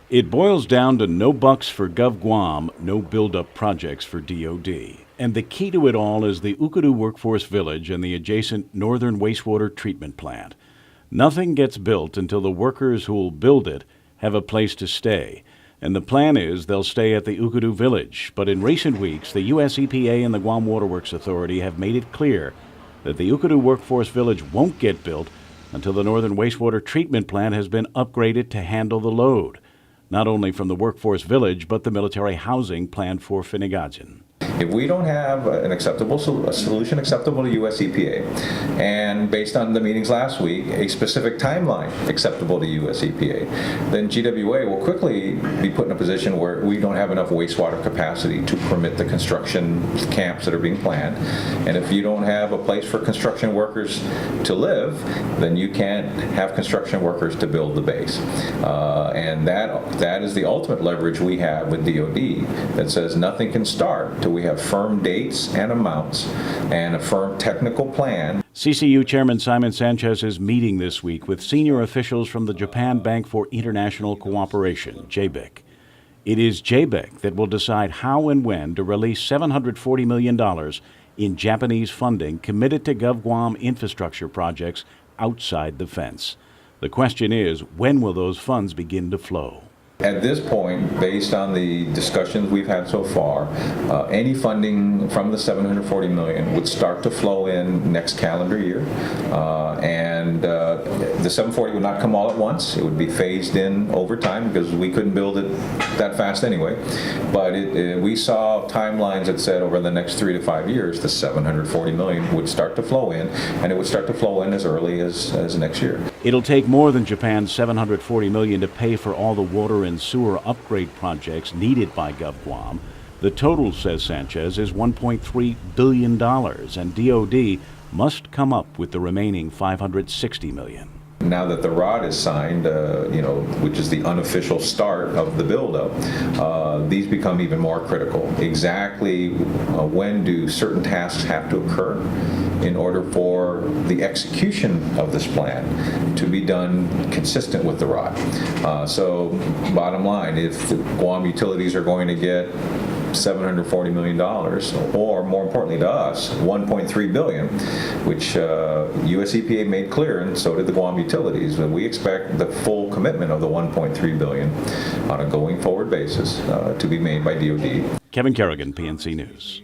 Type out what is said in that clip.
It boils down to no bucks for GovGuam, no build-up projects for DOD. And the key to it all is the Ukudu Workforce Village and the adjacent Northern Wastewater Treatment Plant. Nothing gets built until the workers who will build it have a place to stay. And the plan is they'll stay at the Ukudu Village. But in recent weeks, the U.S. EPA and the Guam Waterworks Authority have made it clear that the Ukudu Workforce Village won't get built until the Northern Wastewater Treatment Plant has been upgraded to handle the load, not only from the Workforce Village, but the military housing planned for Finnegadjin. If we don't have a solution acceptable to U.S. EPA, and based on the meetings last week, a specific timeline acceptable to U.S. EPA, then GWA will quickly be put in a position where we don't have enough wastewater capacity to permit the construction camps that are being planned. And if you don't have a place for construction workers to live, then you can't have construction workers to build the base. And that is the ultimate leverage we have with DOD that says nothing can start till we have firm dates and amounts and a firm technical plan. CCU Chairman Simon Sanchez is meeting this week with senior officials from the Japan Bank for International Cooperation, JBIC. It is JBIC that will decide how and when to release $740 million in Japanese funding committed to GovGuam infrastructure projects outside the fence. The question is, when will those funds begin to flow? At this point, based on the discussions we've had so far, any funding from the $740 million would start to flow in next calendar year. And the $740 would not come all at once. It would be phased in over time because we couldn't build it that fast anyway. But we saw timelines that said over the next 3 to 5 years, the $740 million would start to flow in, and it would start to flow in as early as next year. It'll take more than Japan's $740 million to pay for all the water and sewer upgrade projects needed by GovGuam. The total, says Sanchez, is $1.3 billion, and DOD must come up with the remaining $560 million. Now that the ROD is signed, which is the unofficial start of the buildup, these become even more critical. Exactly when do certain tasks have to occur in order for the execution of this plan to be done consistent with the ROD. So bottom line, if the Guam utilities are going to get $740 million, or more importantly to us, $1.3 billion, which U.S. EPA made clear, and so did the Guam utilities. And we expect the full commitment of the $1.3 billion on a going forward basis to be made by DOD. Kevin Kerrigan, PNC News.